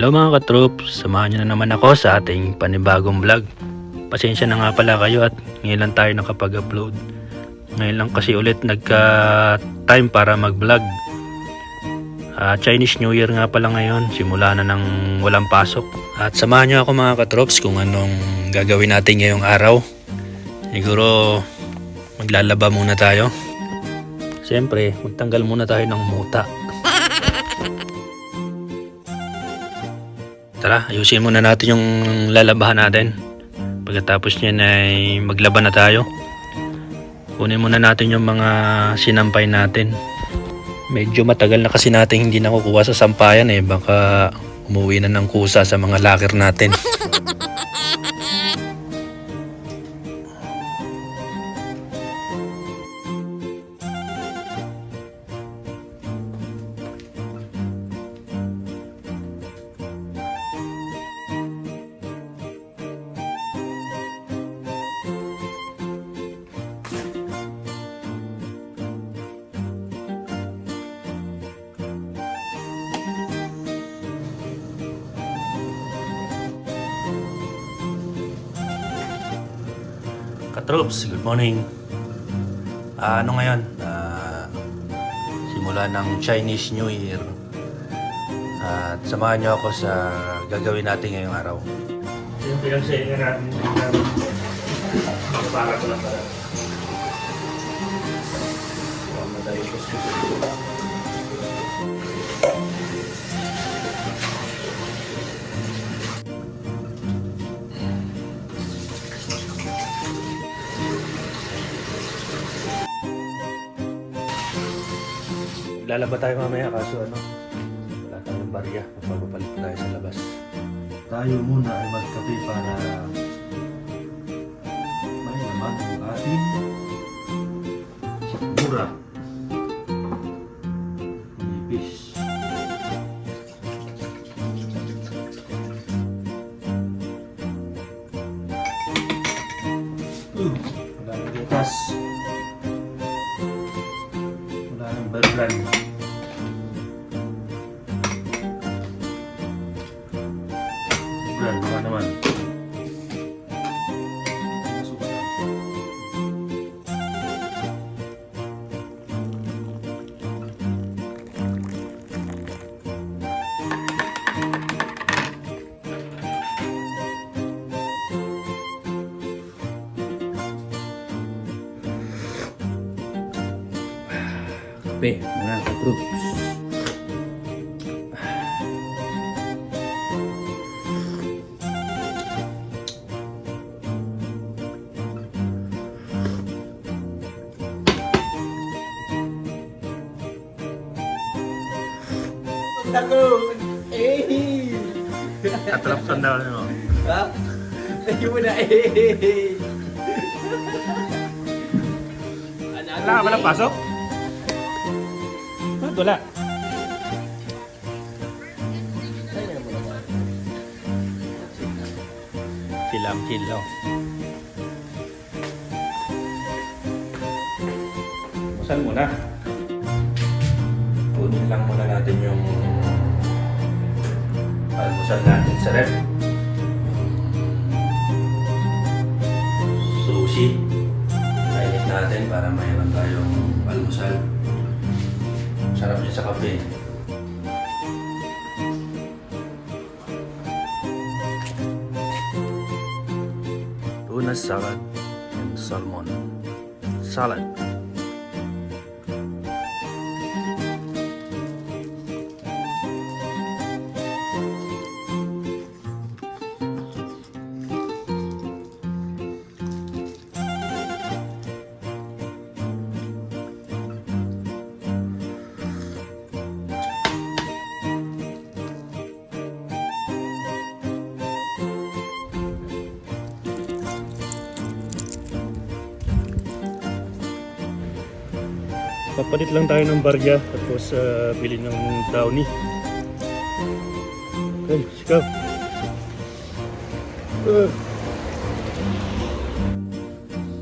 Hello mga katroops, samahan nyo na naman ako sa ating panibagong vlog. Pasensya na nga pala kayo at ngayon lang tayo nakapag-upload. Ngayon lang kasi ulit nagka-time para mag-vlog. Chinese New Year nga pala ngayon, simula na ng walang pasok. At samahan nyo ako mga katroops kung anong gagawin natin ngayong araw. Siguro maglalaba muna tayo. Siyempre, magtanggal muna tayo ng muta. Tara, ayusin muna natin yung lalabahan natin. Pagkatapos niyan ay maglaban na tayo. Kunin muna natin yung mga sinampay natin. Medyo matagal na kasi natin hindi nakukuha sa sampayan eh. Baka umuwi na ng kusa sa mga locker natin. Katroops, good morning. Ano ngayon? Simula ng Chinese New Year. At samahan niyo ako sa gagawin natin ngayong araw. Yung pinagsayin natin para ko lang pala. Madali ko siya. Lalaba tayo mamaya kaso wala tayong barya. Magpapapalit tayo sa labas. Tayo muna ay magkape para may naman ang ating sikmura. Nipis. Wala ng gatas. Wala ng barlan. Baka naman. Kape, mga katroops. Ako! Eh! Katrapsan daw mo. Ha? Lagi mo na eh! Wala ka palang pasok? Ba't wala? Chill lang. Busan muna. Kunin lang muna natin yung almusal natin sa ref. Sushi. Kainit natin para mayroon tayong almusal. Sarap niya sa kape. Tuna salad and salmon salad. Papalit lang tayo ng barya tapos bili ng brownie. Okay, sigaw.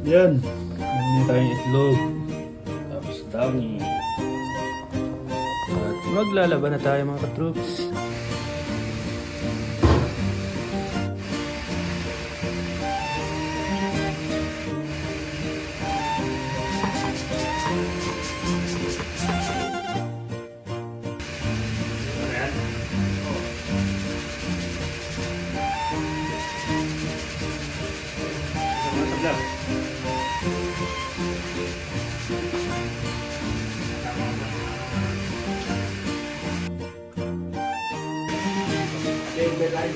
Yan. Meron tayong itlog. Tapos brownie. At maglalaba na tayo mga katroops. Mga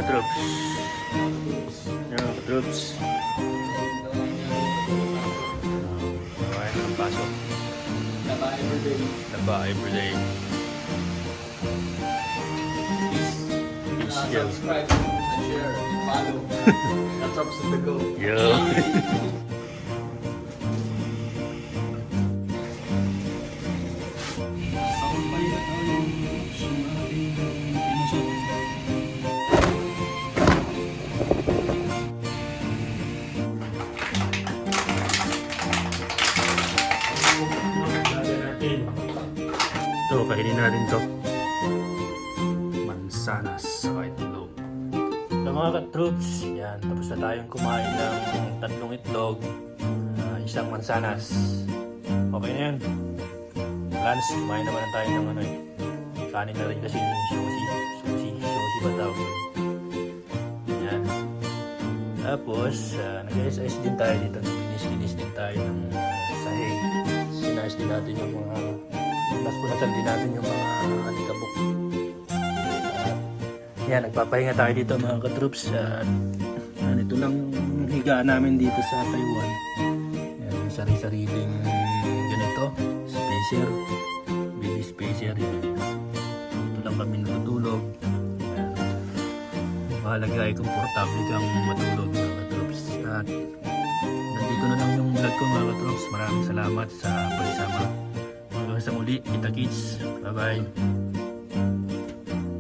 katroops. Yan mga katroops. Kawain na ng pasok. Laba everyday. Laba everyday. Peace, yo. Subscribe, share, follow. Katrops of the go. Yo. Ito, kainin natin to. Mansanas sa itlog. So mga ka-troops, yan, tapos na tayong kumain ng 3 itlog, isang mansanas. Okay na yan. Lance, kumain naman tayo ng ano eh. Kanin na rin kasi yung shoshi ba tawag yun? Yan. Tapos, nag-ice din tayo dito. Linis din tayo ng sahig. Sinayos din natin yung mga punasan din natin yung mga alikabok. Yan, nagpapahinga tayo dito mga ka-troops. Ito lang higaan namin dito sa Taiwan. Yan, sari-sariling ganito. Spacer. Baby spacer. Yan. Ito lang kami natutulog. Yan. Mahalaga ay komportable kang matulog mga ka-troops. At nandito na lang yung vlog ko mga ka-troops. Maraming salamat sa pagsama. Hanggang sa muli, kita kids. Bye bye.